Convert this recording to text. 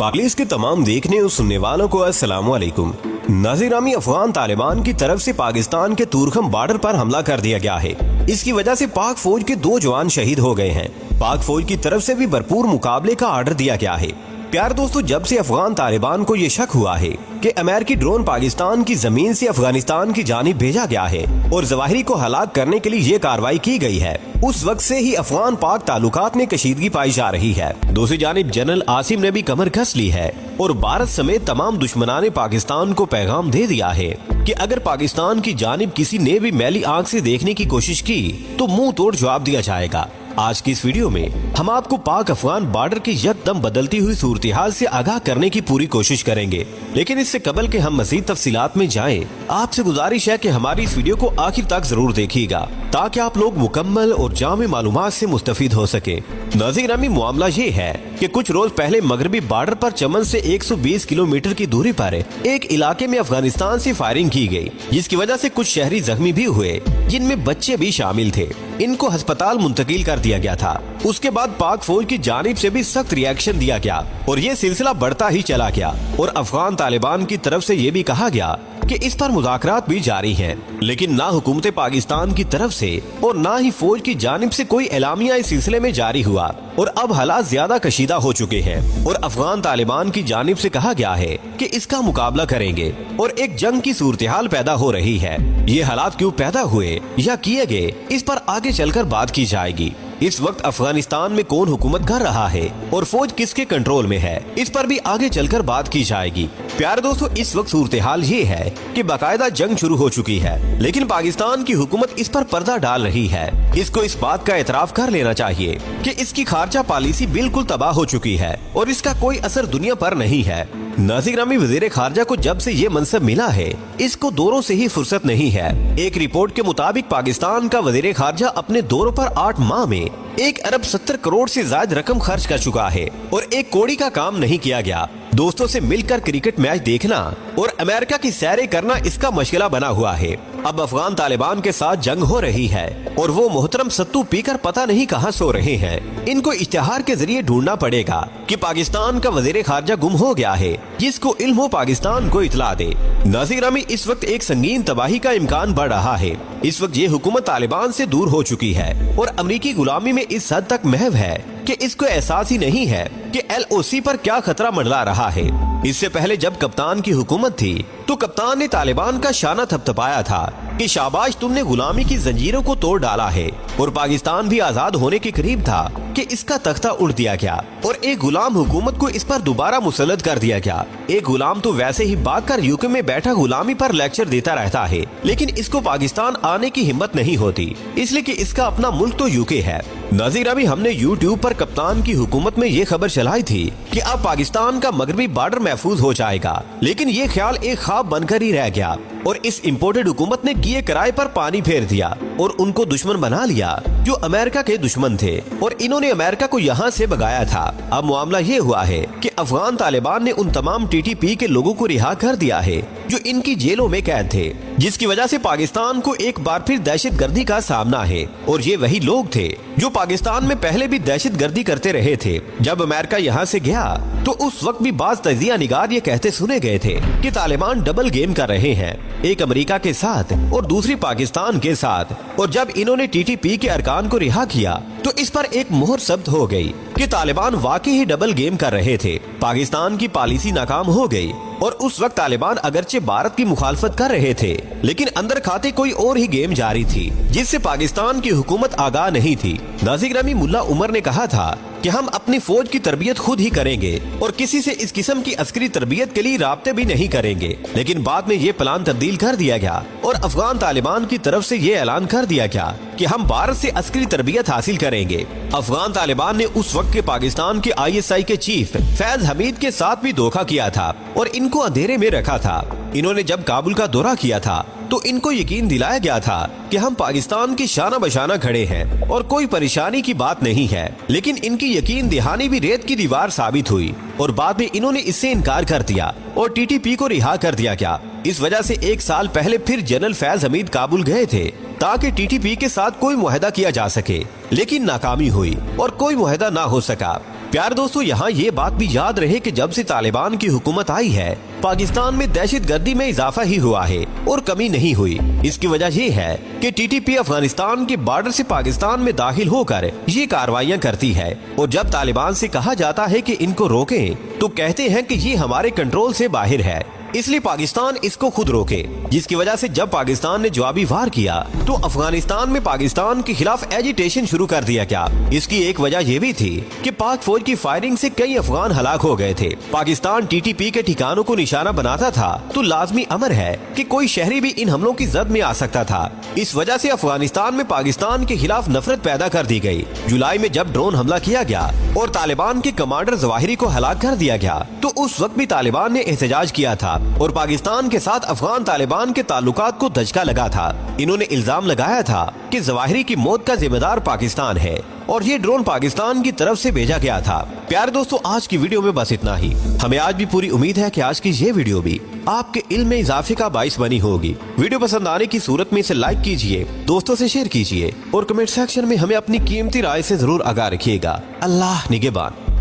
Police के तमाम देखने और सुनने वालों को अस्सलाम वालेकुम। नाज़रीन, अफगान तालिबान की तरफ से पाकिस्तान के तुरखम बॉर्डर पर हमला कर दिया गया है। इसकी वजह से पाक फौज के 2 जवान शहीद हो गए हैं। पाक फौज की तरफ से भी भरपूर मुकाबले का ऑर्डर दिया गया है। प्यार दोस्तों, जब से अफगान तालिबान को ये शक हुआ है कि अमेरिकी ड्रोन पाकिस्तान की जमीन से अफगानिस्तान की जानिब भेजा गया है और जवाहिरी को हलाक करने के लिए ये कार्रवाई की गई है, उस वक्त से ही अफगान पाक ताल्लुकात में कशीदगी पाई जा रही है। दूसरी जानिब जनरल आसिम ने भी कमर कस ली है और भारत समेत तमाम दुश्मनाने पाकिस्तान को पैगाम दे दिया है कि अगर पाकिस्तान की जानिब किसी ने भी मैली आंख से देखने की कोशिश की तो मुंह तोड़ जवाब दिया जाएगा। आज की इस वीडियो में हम आपको पाक अफगान बॉर्डर की यकदम बदलती हुई सूरत-ए-हाल से आगाह करने की पूरी कोशिश करेंगे। लेकिन इससे कबल के हम मजीद तफसीलात में जाएं, आपसे गुजारिश है कि हमारी इस वीडियो को आखिर तक जरूर देखिएगा ताकि आप लोग मुकम्मल और जामे मालूमात से मुस्तफीद हो सके। नाज़रीन, मामला ये है कि कुछ रोज पहले मगरबी बॉर्डर पर चमन से 120 किलोमीटर की दूरी पर एक इलाके में अफगानिस्तान से फायरिंग की गई, जिसकी वजह से कुछ शहरी जख्मी भी हुए, जिनमें बच्चे भी शामिल थे। इनको अस्पताल मुंतकिल कर दिया गया था। उसके बाद पाक फौज की जानिब से भी सख्त रिएक्शन दिया गया और ये सिलसिला बढ़ता ही चला गया और अफगान तालिबान की तरफ से ये भी कहा गया कि इस पर मुज़ाकरात भी जारी हैं, लेकिन ना हुकूमत पाकिस्तान की तरफ से और ना ही फौज की जानिब से कोई एलामिया इस सिलसिले में जारी हुआ और अब हालात ज्यादा कशीदा हो चुके हैं और अफगान तालिबान की जानिब से कहा गया है कि इसका मुकाबला करेंगे और एक जंग की सूरत-ए-हाल पैदा हो रही है। ये हालात क्यों पैदा हुए या किए गए, इस पर आगे चलकर बात की जाएगी। इस वक्त अफगानिस्तान में कौन हुकूमत कर रहा है और फौज किसके कंट्रोल में है, इस पर भी आगे चलकर बात की जाएगी। प्यारे दोस्तों, इस वक्त सूरत-ए-हाल ये है कि बाकायदा जंग शुरू हो चुकी है, लेकिन पाकिस्तान की हुकूमत इस पर पर्दा डाल रही है। इसको इस बात का एतराफ कर लेना चाहिए कि इसकी खारजा पॉलिसी बिल्कुल तबाह हो चुकी है और इसका कोई असर दुनिया पर नहीं है। नाज़रीन, वज़ीर खारजा को जब से ये मनसब मिला है, इसको दौरों से ही फुर्सत नहीं है। एक रिपोर्ट के मुताबिक पाकिस्तान का वज़ीर खारजा अपने दौरों पर 8 माह में 1 अरब 70 करोड़ से ज्यादा रकम खर्च कर चुका है और एक कौड़ी का काम नहीं किया गया। दोस्तों से मिलकर क्रिकेट मैच देखना और अमेरिका की सैरें करना इसका मशगला बना हुआ है। अब अफगान तालिबान के साथ जंग हो रही है और वो मोहतरम सत्तू पीकर पता नहीं कहां सो रहे हैं। इनको इश्तिहार के जरिए ढूंढना पड़ेगा कि पाकिस्तान का वज़ीर खारजा गुम हो गया है, जिसको इल्म हो पाकिस्तान को इतला दे। नाज़रीन, इस वक्त एक संगीन तबाही का इम्कान बढ़ रहा है। इस वक्त ये हुकूमत तालिबान से दूर हो चुकी है और अमरीकी गुलामी में इस हद तक महव है कि इसको एहसास ही नहीं है कि LOC पर क्या खतरा मंडरा रहा है। इससे पहले जब कप्तान की हुकूमत थी तो कप्तान ने तालिबान का शाना थपथपाया था कि शाबाश, तुमने गुलामी की जंजीरों को तोड़ डाला है और पाकिस्तान भी आजाद होने के करीब था कि इसका तख्ता उड़ दिया गया और एक गुलाम हुकूमत को इस पर दोबारा मुसल्लत कर दिया गया। एक गुलाम तो वैसे ही भागकर यूके में बैठा गुलामी पर लेक्चर देता रहता है, लेकिन इसको पाकिस्तान आने की हिम्मत नहीं होती, इसलिए कि इसका अपना मुल्क तो यूके है। नाज़रीन, हमने यूट्यूब पर कप्तान की हुकूमत में ये खबर चलाई थी कि अब पाकिस्तान का मगरबी बॉर्डर महफूज हो जाएगा, लेकिन ये ख्याल एक ख्वाब बनकर ही रह गया और इस इम्पोर्टेड हुकूमत ने किए किराए पर पानी फेर दिया और उनको दुश्मन बना लिया जो अमेरिका के दुश्मन थे और इन्होंने अमेरिका को यहाँ से भगाया था। अब मामला ये हुआ है कि अफगान तालिबान ने उन तमाम TTP के लोगों को रिहा कर दिया है जो इनकी जेलों में कैद थे, जिसकी वजह से पाकिस्तान को एक बार फिर दहशत गर्दी का सामना है और ये वही लोग थे जो पाकिस्तान में पहले भी दहशत गर्दी करते रहे थे। जब अमेरिका यहाँ से गया तो उस वक्त भी बाज तजिया निगार ये कहते सुने गए थे कि तालिबान डबल गेम कर रहे हैं, एक अमेरिका के साथ और दूसरी पाकिस्तान के साथ। और जब इन्होंने TTP के अरकान को रिहा किया तो इस पर एक मोहर सब्त हो गई कि तालिबान वाकई ही डबल गेम कर रहे थे। पाकिस्तान की पॉलिसी नाकाम हो गई और उस वक्त तालिबान अगरचे भारत की मुखालफत कर रहे थे, लेकिन अंदर खाते कोई और ही गेम जारी थी, जिससे पाकिस्तान की हुकूमत आगाह नहीं थी। नाज़रीन, मुल्ला उमर ने कहा था कि हम अपनी फौज की तरबियत खुद ही करेंगे और किसी से इस किस्म की अस्करी तरबियत के लिए राब्ते भी नहीं करेंगे, लेकिन बाद में ये प्लान तब्दील कर दिया गया और अफगान तालिबान की तरफ से ये ऐलान कर दिया गया कि हम भारत से अस्करी तरबियत हासिल करेंगे। अफगान तालिबान ने उस वक्त के पाकिस्तान के ISI के चीफ फैज हमीद के साथ भी धोखा किया था और इनको अंधेरे में रखा था। इन्होंने जब काबुल का दौरा किया था तो इनको यकीन दिलाया गया था कि हम पाकिस्तान की शाना बशाना खड़े हैं और कोई परेशानी की बात नहीं है, लेकिन इनकी यकीन दहानी भी रेत की दीवार साबित हुई और बाद में इन्होंने इससे इनकार कर दिया और TTP को रिहा कर दिया गया। इस वजह से 1 साल पहले फिर जनरल फैज हमीद काबुल गए थे ताकि TTP के साथ कोई मुआहदा किया जा सके, लेकिन नाकामी हुई और कोई मुआहदा ना हो सका। प्यार दोस्तों, यहाँ ये बात भी याद रहे कि जब से तालिबान की हुकूमत आई है पाकिस्तान में दहशतगर्दी में इजाफा ही हुआ है और कमी नहीं हुई। इसकी वजह ये है कि टीटीपी अफगानिस्तान के बॉर्डर से पाकिस्तान में दाखिल होकर ये कार्रवाइयां करती है और जब तालिबान से कहा जाता है कि इनको रोकें तो कहते हैं कि ये हमारे कंट्रोल से बाहर है, इसलिए पाकिस्तान इसको खुद रोके। जिसकी वजह से जब पाकिस्तान ने जवाबी वार किया तो अफगानिस्तान में पाकिस्तान के खिलाफ एजिटेशन शुरू कर दिया गया। इसकी एक वजह यह भी थी कि पाक फौज की फायरिंग से कई अफगान हलाक हो गए थे। पाकिस्तान टीटीपी के ठिकानों को निशाना बनाता था तो लाजमी अमर है कि कोई शहरी भी इन हमलों की जद में आ सकता था। इस वजह से अफगानिस्तान में पाकिस्तान के खिलाफ नफरत पैदा कर दी गई। जुलाई में जब ड्रोन हमला किया गया और तालिबान के कमांडर जवाहिरी को हलाक कर दिया गया तो उस वक्त भी तालिबान ने एहतजाज किया था और पाकिस्तान के साथ अफगान तालिबान के ताल्लुकात को धचका लगा था। इन्होंने इल्जाम लगाया था कि जवाहिरी की मौत का जिम्मेदार पाकिस्तान है और ये ड्रोन पाकिस्तान की तरफ से भेजा गया था। प्यारे दोस्तों, आज की वीडियो में बस इतना ही। हमें आज भी पूरी उम्मीद है कि आज की ये वीडियो भी आपके इल्म में इजाफे का बाइस बनी होगी। वीडियो पसंद आने की सूरत में इसे लाइक कीजिए, दोस्तों से शेयर कीजिए और कमेंट सेक्शन में हमें अपनी कीमती राय से जरूर आगाह रखिएगा। अल्लाह निगहबान।